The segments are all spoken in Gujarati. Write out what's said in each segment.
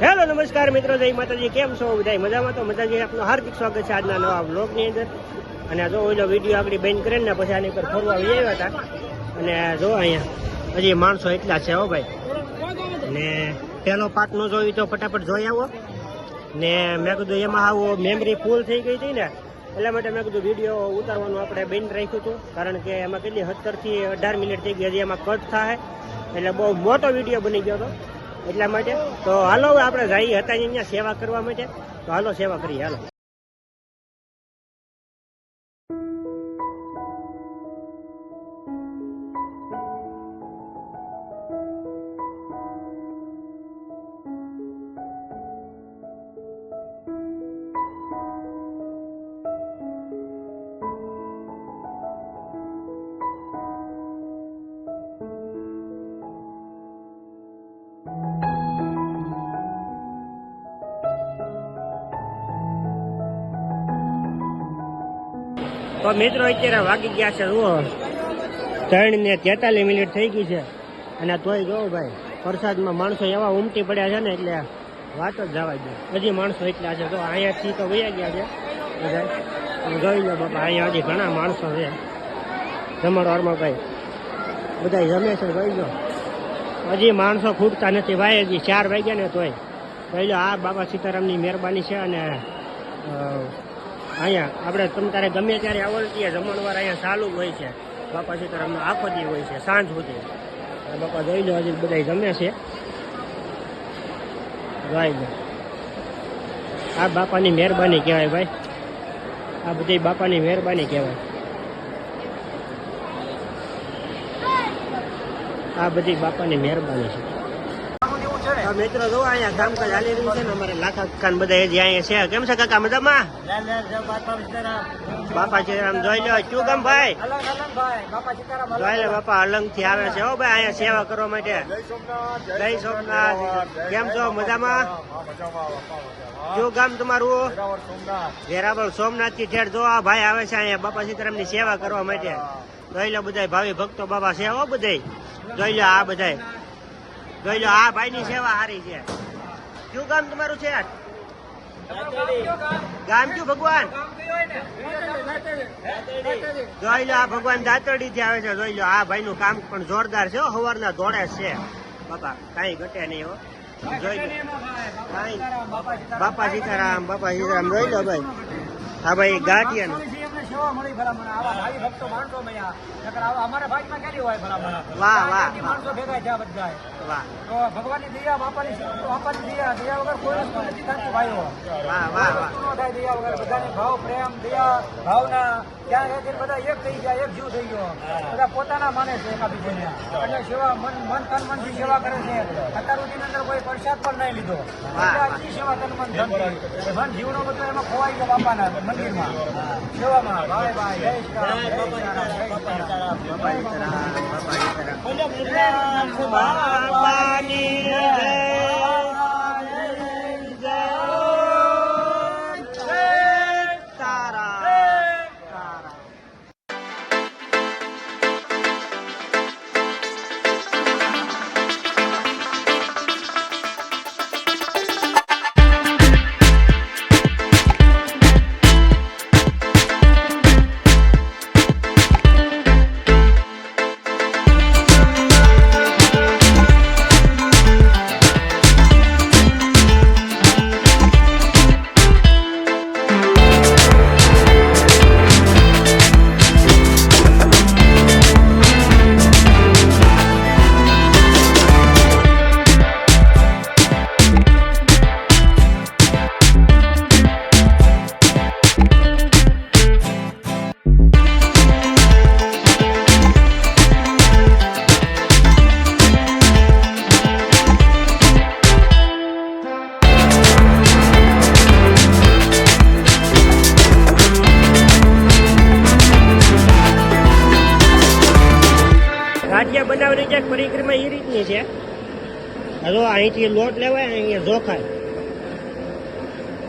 હેલો નમસ્કાર મિત્રો, જય માતાજી. કેમ છો બધા? મજામાં? તો મજાજી. આપનું હાર્દિક સ્વાગત છે આજના નવા વ્લોગની અંદર. અને જો ઓલો વિડીયો આગળ બંધ કરીને ને પછી આની પર ફરવા આવી આવ્યા હતા. અને જો અહીંયા હજી માણસો એટલા છે હો ભાઈ. ને પેલો પાર્ટ નો જોયું તો ફટાફટ જોઈ આવો. ને મેં કીધું એમાં આવો મેમરી ફૂલ થઈ ગઈ હતી ને, એટલા માટે મેં કીધું વિડીયો ઉતારવાનું આપણે બંધ રાખ્યું હતું. કારણ કે એમાં કેટલી 17 થી 18 મિનિટ થઈ ગઈ, હજી એમાં કટ થાય એટલે બહુ મોટો વિડીયો બની ગયો હતો એટલા માટે. તો હાલો આપણે જઈએ હતા અહીંયા સેવા કરવા માટે, તો હાલો સેવા કરીએ. હાલો. તો મિત્રો અત્યારે વાગી ગયા છે જુઓ 3:43 મિનિટ થઈ ગઈ છે. અને તોય જોવો ભાઈ, વરસાદમાં માણસો એવા ઉમટી પડ્યા છે ને, એટલે વાત જ જવા દે. હજી માણસો એટલા છે. તો અહીંયાથી તો વયા ગયા છે બધા. જોઈ લો બાપા, અહીંયા હજી ઘણા માણસો છે જમણવારમાં ભાઈ, બધા જમે છે. જોઈ લો હજી માણસો ખૂટતા નથી ભાઈ. હજી 4 વાગ્યા ને તોય. જોઈ લો, આ બાબા સીતારામની મહેરબાની છે. અને અહીંયા આપણે તમે તારે ગમે ત્યારે આવો છીએ, જમણવાર અહીંયા ચાલુ જ હોય છે. બાપા સીતારામનો આખો દી હોય છે સાંજ સુધી. બાપા જોઈ લો, હજી બધા જમે છે. જોઈ લો, આ બાપાની મહેરબાની કહેવાય ભાઈ. આ બધી બાપાની મહેરબાની કહેવાય. આ બધી બાપાની મહેરબાની છે. મિત્રો જો અહીંયા કામકાજ ચાલી રહ્યું છે ને, અમારે લાખા કાકા બધા હજી અહીંયા છે. કેમ છે કાકા? મજામાં? બાપા સીતારામ. જોઈ લો, શું કામ ભાઈ? જોઈ લો બાપા અલંગ થી આવે છે હો ભાઈ અહીંયા સેવા કરવા માટે. જય સોમનાથ. કેમ છો? મજામાં? શું ગામ તમારું? વેરાવળ. સોમનાથ થી ઠેર જો આ ભાઈ આવે છે અહીંયા બાપા સીતારામ ની સેવા કરવા માટે. જોઈ લો બધા ભાવિ ભક્તો બાબા છે હો બધા. જોઈ લો આ બધા. જોઈ લો આ ભાઈ ની સેવા સારી છે. શું ગામ તમારું છે? ગામ કયું ભગવાન? જોઈ લો આ ભગવાન દાતરડી થી આવે છે. જોઈ લો આ ભાઈ નું કામ પણ જોરદાર છે. સવારના દોડે છે બાપા, કઈ ઘટે નહીં હો. જોઈ લો બાપા સીતારામ. બાપા સીતારામ. જોઈ લો ભાઈ, હા ભાઈ ગાંઠિયા વાહ વાહ વાહ. ભગવાન ની દયા, બાપાની દયા, દયા વગર કોઈ નથી થતું ભાઈઓ. વાહ વાહ વાહ. થાય દયા વગર. બધાને ભાવ, પ્રેમ, દયા, ભાવના ત્યાં બધા એક થઈ ગયા, એક જીવ થઈ ગયો. બધા પોતાના માને છે એકાબીજાને. એટલે સેવા મન તન મન થી સેવા કરે છે. અત્યાર સુધીની અંદર કોઈ પ્રસાદ પણ નહીં લીધો. આટલી સેવા તન મન ધન જીવનો બધો એમાં ખોવાઈ ગયો બાપાના મંદિરમાં સેવામાં. ભાઈ ભાઈ જય શ્રી રામ, જય શ્રી રામ, જય શ્રી રામ. બાપાની બનાવવાની છે પરિક્રમા એ રીતની છે. હવે અહીંથી લોટ લેવાય, અહીંયા જોખાય,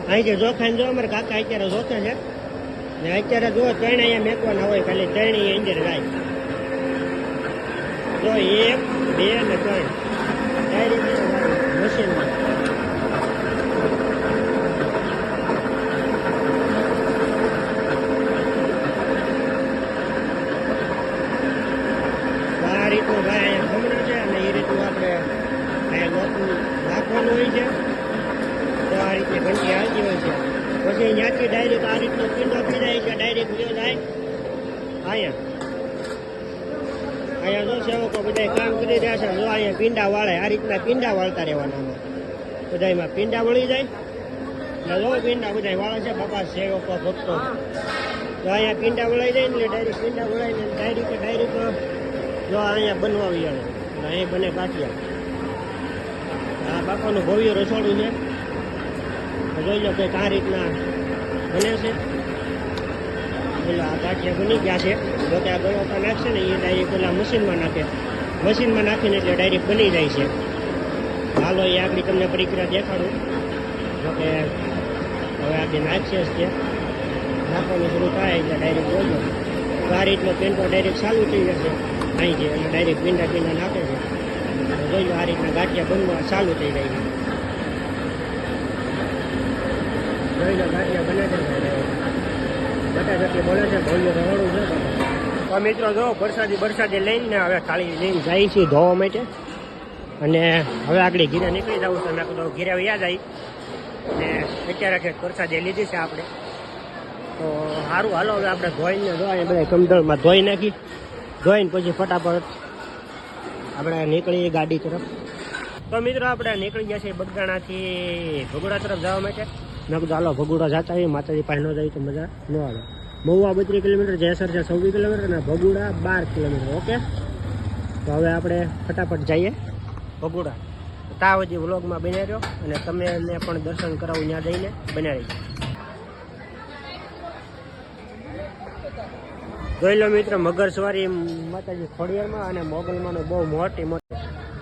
અહીંથી જોખાઈને જો અમારે કાકા અત્યારે જોખે છે ને. અત્યારે જો 3 અહીંયા મેકવાના હોય, ખાલી 3 અહીંયા અંદર જાય. જો 1, 2 ને 3 મશીનમાં છે ત્યાંથી ડાયરેક્ટ આ રીતનો પીંડો પીડાય છે ડાયરેક્ટ લ્યો જાય અહીંયા જો સેવકો બધા કામ કરી રહ્યા છે જો અહીંયા પીંડા વાળે આ રીતના પીંડા વાળતા રહેવાના બધા એમાં પીંડા વળી જાય જો પીંડા બધા વાળે છે બાપા સેવકો ભક્તો તો અહીંયા પીંડા વળાઈ જાય ને ડાયરેક્ટ પીંડા વળાઈને ડાયરેક્ટ જો અહીંયા બનવા આવે અહીં બને ગાંઠિયા આ બાપાનું ભવ્ય રસોડું છે જોઈ લો કંઈક આ રીતના બને છે એટલે આ ગાંઠિયા બની ગયા છે જો કે આ ગળોકા નાખશે ને એ ડાયરેક્ટ પેલા મશીનમાં નાખીને એટલે ડાયરેક્ટ બની જાય છે હાલો એ આગળ તમને પરિક્રિયા દેખાડું જોકે હવે આગળ નાખશે જ તે નાખવાનું શરૂ થાય એટલે ડાયરેક્ટ જોજો તો આ રીતનો પેન્ટો ડાયરેક્ટ ચાલુ થઈ જશે અહીં છે એટલે ડાયરેક્ટ પીંડા નાખે છે જોઈ લો આ રીતના ગાંઠિયા બનવા ચાલુ થઈ જાય છે જોઈ લો ગાંઠિયા બને છે બટા જેટલી બોલે છે ભવ્ય રવાડું છે તો મિત્રો જો વરસાદી લઈને હવે થાળી લઈને જાય છે ધોવા માટે અને હવે આગળ ઘીરે નીકળી જવું તો મેં કીધું ઘીરે યાદ આવી અને અત્યારે કંઈક વરસાદી લીધી છે આપણે તો સારું હાલો હવે આપણે ધોઈને બધા કમદળમાં ધોઈને પછી ફટાફટ આપણે નીકળીએ ગાડી તરફ તો મિત્રો આપણે નીકળી ગયા છીએ બગદાણાથી ભગોડા તરફ જવા માટે મેં કીધું હાલો ભગોડા જતા હોય માતાજી પાસે ન જાય તો મજા ન આવે મહુવા 32 કિલોમીટર જેસર છે 26 કિલોમીટર અને ભગોડા 12 કિલોમીટર ઓકે તો હવે આપણે ફટાફટ જઈએ ભગોડા ત્યાં સુધી વ્લોગમાં બન્યા રહ્યો અને તમે એને પણ દર્શન કરાવું ત્યાં જઈને બનાવી જોઈ લો મિત્ર મગરસવારી માતાજી ખોડિયારમાં અને મોગલમાં બહુ મોટી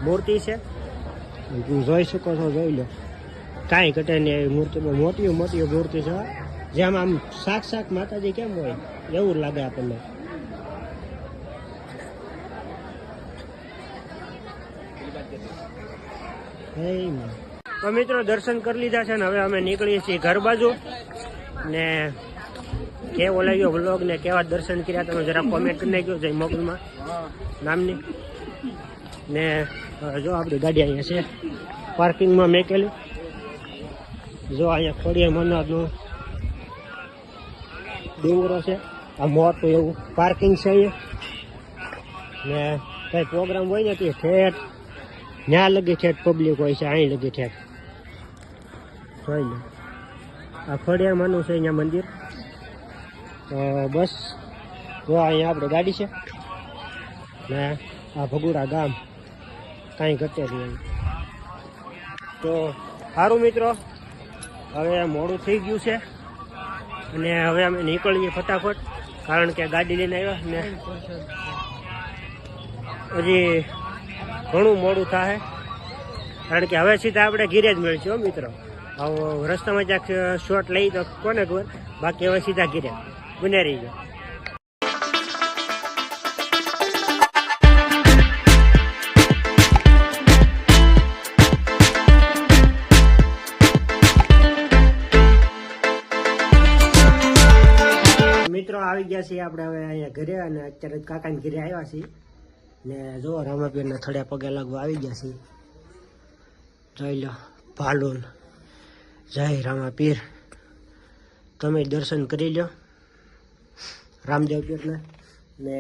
મૂર્તિ છે જોઈ શકો છો જોઈ લો કાંઈ ઘટે નહીં એવી મૂર્તિ મોટી મૂર્તિ છે જેમ આમ સાક્ષાત માતાજી કેમ હોય એવું લાગે આપણને તો મિત્રો દર્શન કરી લીધા છે ને હવે અમે નીકળીએ છીએ ઘર બાજુ ને કેવો લાગ્યો વ્લોગ ને કેવા દર્શન કર્યા તમે જરા કોમેન્ટ કરી નાખ્યો જય મોગલમાં નામની ને જો આપણી ગાડી અહીંયા છે પાર્કિંગમાં મેકેલી જો અહીંયા ખોડિયાર મનનો ડુંગરો છે આ મોટું એવું પાર્કિંગ છે અહીંયા ને કંઈ પ્રોગ્રામ હોય ને તે ઠેઠ ત્યાં લગી ઠેઠ પબ્લિક હોય છે અહીં લગી ઠેઠ જોઈ લો આ ખોડિયાર માનું છે અહીંયા મંદિર તો બસ જો અહીંયા આપણે ગાડી છે ને આ ભગોડા ગામ કાંઈ ઘટે નહીં તો સારું મિત્રો હવે મોડું થઈ ગયું છે અને હવે અમે નીકળીએ ફટાફટ કારણ કે ગાડી લઈને આવ્યા ને હજી ઘણું મોડું થાય કારણ કે હવે સીધા આપણે ઘીરે જ મળીશું મિત્રો હવે રસ્તામાં જ્યાંક શોર્ટ લઈ તો કોને ખબર બાકી હવે સીધા ઘીરે બને રહી ગયો મિત્રો આવી ગયા છીએ આપણે હવે અહીંયા ઘરે અને અત્યારે કાકાને ઘરે આવ્યા છીએ ને જો રામાપીરના થડ્યા પગે લાગવા આવી ગયા છીએ જોઈ લો ભાલુન જય રામાપીર તમે દર્શન કરી લો રામદેવ પીરના ને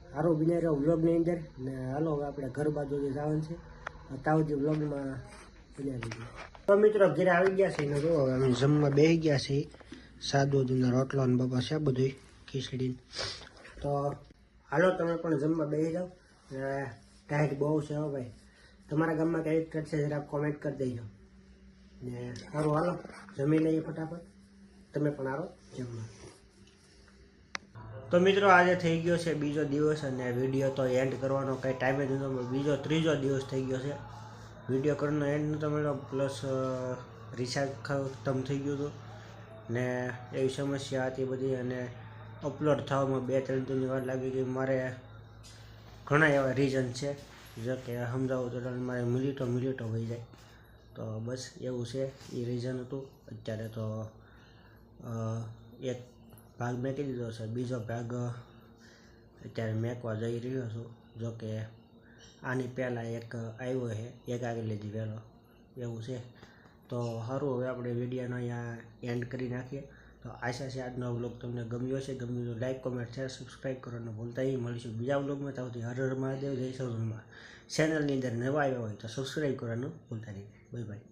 સારું બને રહ્યો વ્લોગની અંદર ને હાલો હવે આપણે ઘર બાજુ જવાનું છે તાવથી વ્લોગમાં બન્યા રહીએ તો મિત્રો ઘરે આવી ગયા છે ને જો હવે અમે જમવા બેસી ગયા છીએ સાદો દૂધના રોટલો ને બાપા છે બધું ખીચડી તો હાલો તમે પણ જમવા બેસી જાઓ ને ટાઈટ બહુ છે હો ભાઈ તમારા ગામમાં કઈ ટ્રેટ છે જરા કોમેન્ટ કરી દેજો ને સારું હાલો જમી લઈએ ફટાફટ તમે પણ હારો જમવા તો મિત્રો આજે થઈ ગયો છે બીજો દિવસ અને વિડીયો તો એન્ડ કરવાનો કંઈ ટાઈમે જ નહોતો ત્રીજો દિવસ થઈ ગયો છે વિડીયો કરવાનો એન્ડ નહોતો મળ્યો પ્લસ રિચાર્જ ખતમ થઈ ગયું હતું ને એવી સમસ્યા હતી બધી અને અપલોડ થવામાં 2-3 દિનની વાર લાગી ગઈ મારે ઘણા એવા રીઝન છે જો કે સમજાવું તો મારે મિનિટો વહી જાય તો બસ એવું છે એ રીઝન હતું અત્યારે તો એક ભાગ મેકી દીધો છે બીજો ભાગ અત્યારે મેકવા જઈ રહ્યો છું જો કે આની પહેલાં એક આવ્યો છે એક આગળ લીધી વહેલો એવું છે તો સારું, હવે આપણે વિડીયોનો અહીંયા એન્ડ કરી નાખીએ. તો આશા છે આજનો વ્લોગ તમને ગમ્યો છે. ગમ્યું તો લાઈક, કોમેન્ટ, શેર, સબસ્ક્રાઈબ કરવાનું ભૂલતા નહીં. મળીશું બીજા વ્લોગમાં. ત્યાંથી હર હર મહાદેવ, જય સૌરમાં. ચેનલની અંદર નવા આવ્યા હોય તો સબસ્ક્રાઈબ કરવાનું ભૂલતા નહીં. Bye bye.